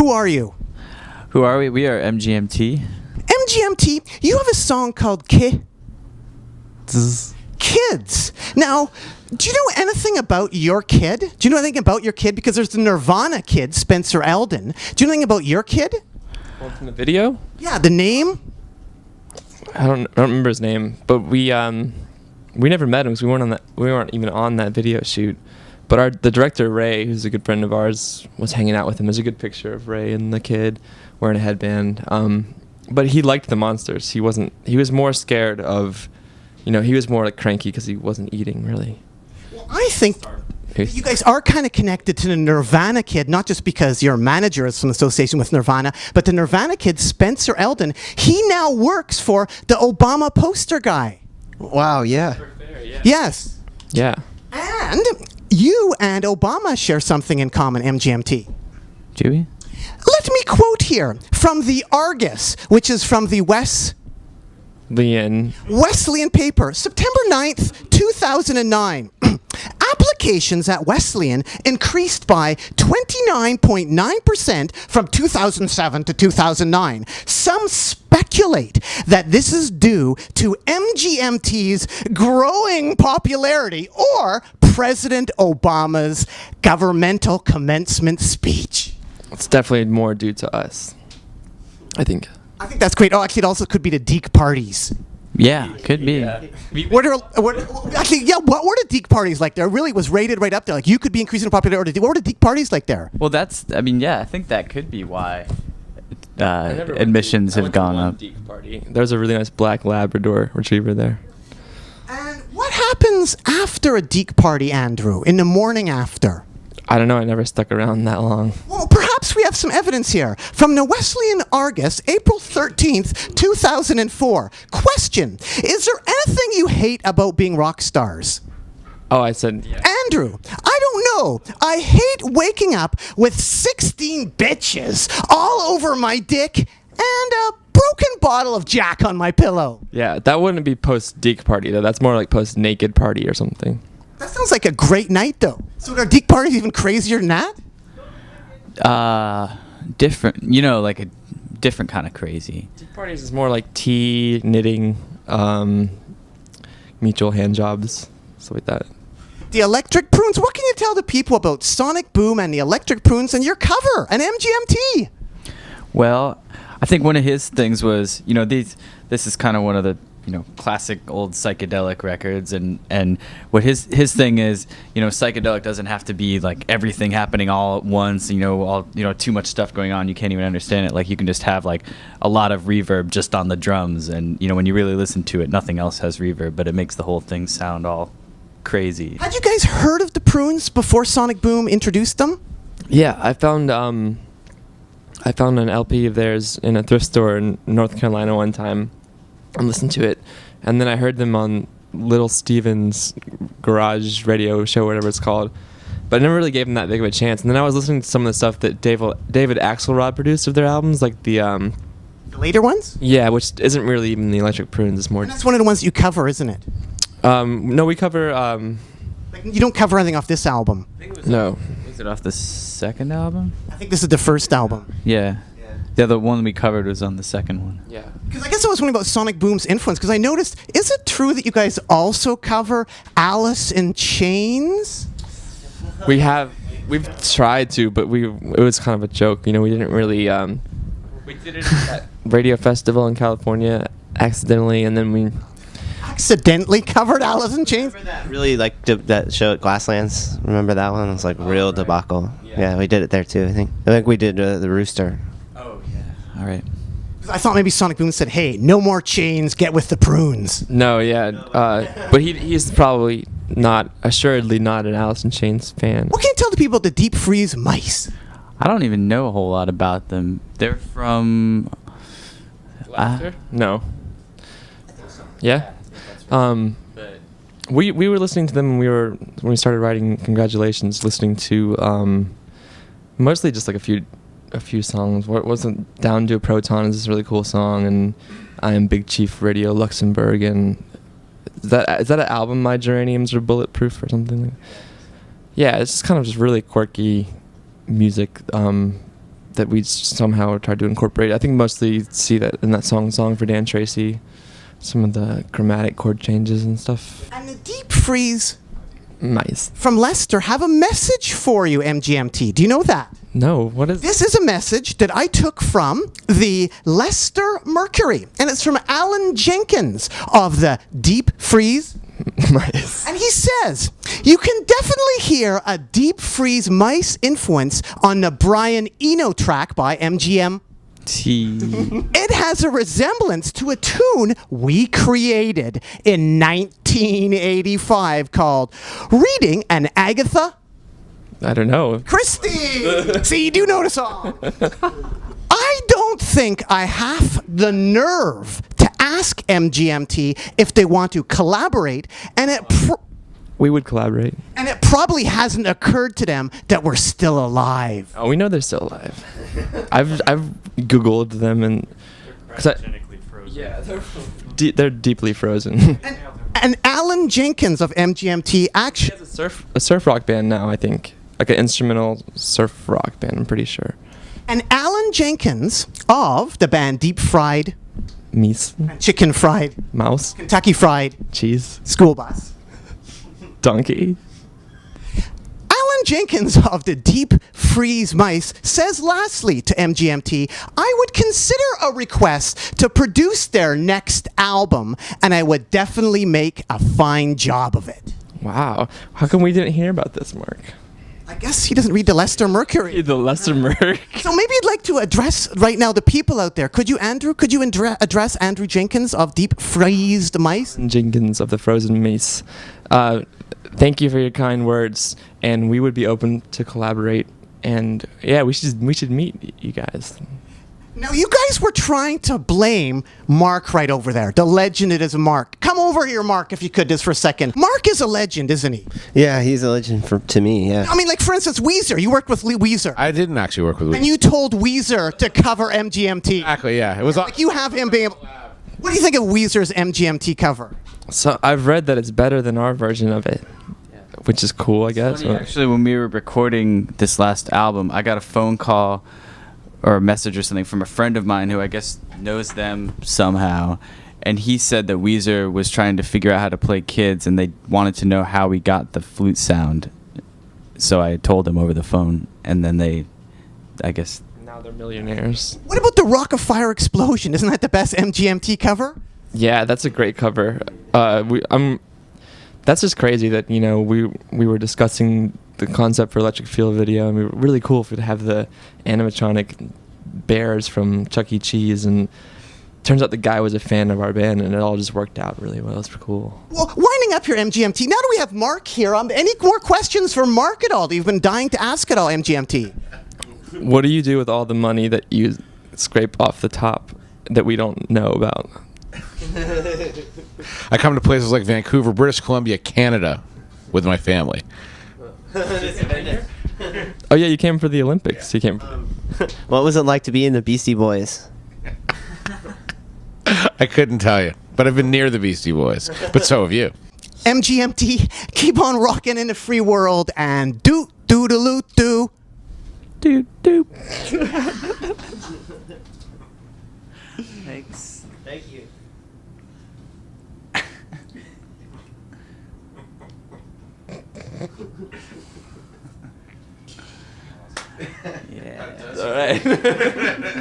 Who are you? Who are we? We are MGMT. MGMT, you have a song called Kids. Now, do you know anything about your kid? Do you know anything about your kid? Because there's the Nirvana kid, Spencer Eldon. Do you know anything about your kid? Well, from the video? Yeah, the name? I don't remember his name, but we never met him because we weren't even on that video shoot. But the director Ray, who's a good friend of ours, was hanging out with him. There's a good picture of Ray and the kid wearing a headband. But he liked the monsters. He was more scared of, he was more like cranky because he wasn't eating really. Well, I think you guys are kind of connected to the Nirvana kid, not just because your manager is from association with Nirvana, but the Nirvana kid, Spencer Eldon, he now works for the Obama poster guy. Wow, yeah. Yes. Yeah. And you and Obama share something in common, MGMT. Do we? Let me quote here from the Argus, which is from the Wesleyan paper, September 9th, 2009. Applications at Wesleyan increased by 29.9% from 2007 to 2009. Some speculate that this is due to MGMT's growing popularity or President Obama's governmental commencement speech. It's definitely more due to us, I think. I think that's great. Oh, actually, it also could be the Deke parties. Yeah, could be. What were the Deke parties like there? It really was rated right up there. Like, you could be increasing in popularity. What were the Deke parties like there? Well, I think that could be why admissions have gone up. There's a really nice black Labrador retriever there. And what happens after a Deke party, Andrew, in the morning after? I don't know. I never stuck around that long. Well, perhaps we have some evidence here. From the Wesleyan Argus, April 13th, 2004. Question: is there anything you hate about being rock stars? Oh, I said... Yeah. Andrew, I don't know. I hate waking up with 16 bitches all over my dick and a broken bottle of Jack on my pillow. Yeah, that wouldn't be post-Deke party, though. That's more like post-naked party or something. That sounds like a great night, though. So are Deke parties even crazier than that? Different. Like a different kind of crazy. Deke parties is more like tea, knitting, mutual hand jobs, stuff like that. The Electric Prunes. What can you tell the people about Sonic Boom and the Electric Prunes and your cover, and MGMT? Well, I think one of his things was, this is kind of one of the classic old psychedelic records, and what his thing is, psychedelic doesn't have to be like everything happening all at once, too much stuff going on, you can't even understand it. Like, you can just have like a lot of reverb just on the drums, and when you really listen to it, nothing else has reverb, but it makes the whole thing sound all crazy. Had you guys heard of the Prunes before Sonic Boom introduced them? Yeah, I found an LP of theirs in a thrift store in North Carolina one time and listened to it, and then I heard them on Little Steven's garage radio show, whatever it's called, but I never really gave them that big of a chance. And then I was listening to some of the stuff that David Axelrod produced of their albums, like the later ones? Yeah, which isn't really even the Electric Prunes. It's more. And that's one of the ones that you cover, isn't it? No, we cover. Like, you don't cover anything off this album. No. Was it off the second album? I think this is the first album. Yeah. Yeah, the one we covered was on the second one. Yeah. Because I guess I was wondering about Sonic Boom's influence, because I noticed, is it true that you guys also cover Alice in Chains? We've tried to, but it was kind of a joke. We didn't really. We did it at that radio festival in California accidentally, and then we accidentally covered Alice in Chains? Remember that really, that show at Glasslands? Remember that one? It was like real right. Debacle. Yeah, we did it there too, I think. I think we did the Rooster. Oh, yeah. All right. I thought maybe Sonic Boom said, hey, no more chains, get with the Prunes. No, yeah. But he's probably assuredly not an Alice in Chains fan. What can you tell the people about the Deep Freeze Mice? I don't even know a whole lot about them. They're from... No. Yeah? We were listening to them when we started writing Congratulations, listening to mostly just like a few songs. What wasn't Down to a Proton is this really cool song, and I Am Big Chief Radio Luxembourg, and is that an album, My Geraniums Are Bulletproof or something? Yeah, it's just kind of just really quirky music. that we somehow tried to incorporate. I think mostly you see that in that song for Dan Tracy, some of the chromatic chord changes and stuff. And the Deep Freeze Nice. from Leicester have a message for you, MGMT. Do you know that? No, what is This is a message that I took from the Leicester Mercury, and it's from Alan Jenkins of the Deep Freeze. Nice. And he says, you can definitely hear a Deep Freeze Mice influence on the Brian Eno track by MGMT. It has a resemblance to a tune we created in 1985 called Reading an Agatha I don't know. Christie. See, you do know the song. I don't think I have the nerve to ask MGMT if they want to collaborate, and We would collaborate. it probably hasn't occurred to them that we're still alive. Oh, we know they're still alive. I've Googled them and they're deeply frozen. And Alan Jenkins of MGMT actually A surf rock band now, I think. Like an instrumental surf rock band, I'm pretty sure. And Alan Jenkins of the band Deep Fried, Meese, Chicken Fried, mouse, Kentucky Fried, cheese, School Bus. donkey. Alan Jenkins of the Deep Freeze Mice says lastly to MGMT, I would consider a request to produce their next album, and I would definitely make a fine job of it. Wow. How come we didn't hear about this, Mark? I guess he doesn't read the Leicester Mercury. The Leicester Merc. So maybe you'd like to address right now the people out there. Could you address Andrew Jenkins of Deep Freezed Mice? Jenkins of the Frozen Mace. Thank you for your kind words, and we would be open to collaborate. And yeah, we should meet you guys. Now, you guys were trying to blame Mark right over there. The legend it is Mark. Come over here, Mark, if you could, just for a second. Mark is a legend, isn't he? Yeah, he's a legend to me, yeah. I mean, like, for instance, Weezer. You worked with Weezer. I didn't actually work with And Weezer. you told Weezer to cover MGMT. Exactly, yeah. It was Like, you have him being able... What do you think of Weezer's MGMT cover? So I've read that it's better than our version of it, which is cool, I guess. Funny, actually, when we were recording this last album, I got a phone call or a message or something from a friend of mine who I guess knows them somehow, and he said that Weezer was trying to figure out how to play kids, and they wanted to know how we got the flute sound. So I told them over the phone, and then they, I guess... Now they're millionaires. What about the Rock of Fire Explosion? Isn't that the best MGMT cover? Yeah, that's a great cover. That's just crazy that, you know, we were discussing the concept for Electric Feel video, and we were really cool if we'd have the animatronic bears from Chuck E. Cheese, and turns out the guy was a fan of our band, and it all just worked out really well. It's cool. Well, winding up your MGMT, now that we have Mark here, any more questions for Mark at all that you've been dying to ask at all, MGMT? What do you do with all the money that you scrape off the top that we don't know about? I come to places like Vancouver, British Columbia, Canada with my family. Oh yeah, you came for the Olympics. You came. What was it like to be in the Beastie Boys? I couldn't tell you, but I've been near the Beastie Boys. But so have you. MGMT, keep on rocking in the free world and do-do-do-do. Do. Thanks. Thank you. Yeah. All right.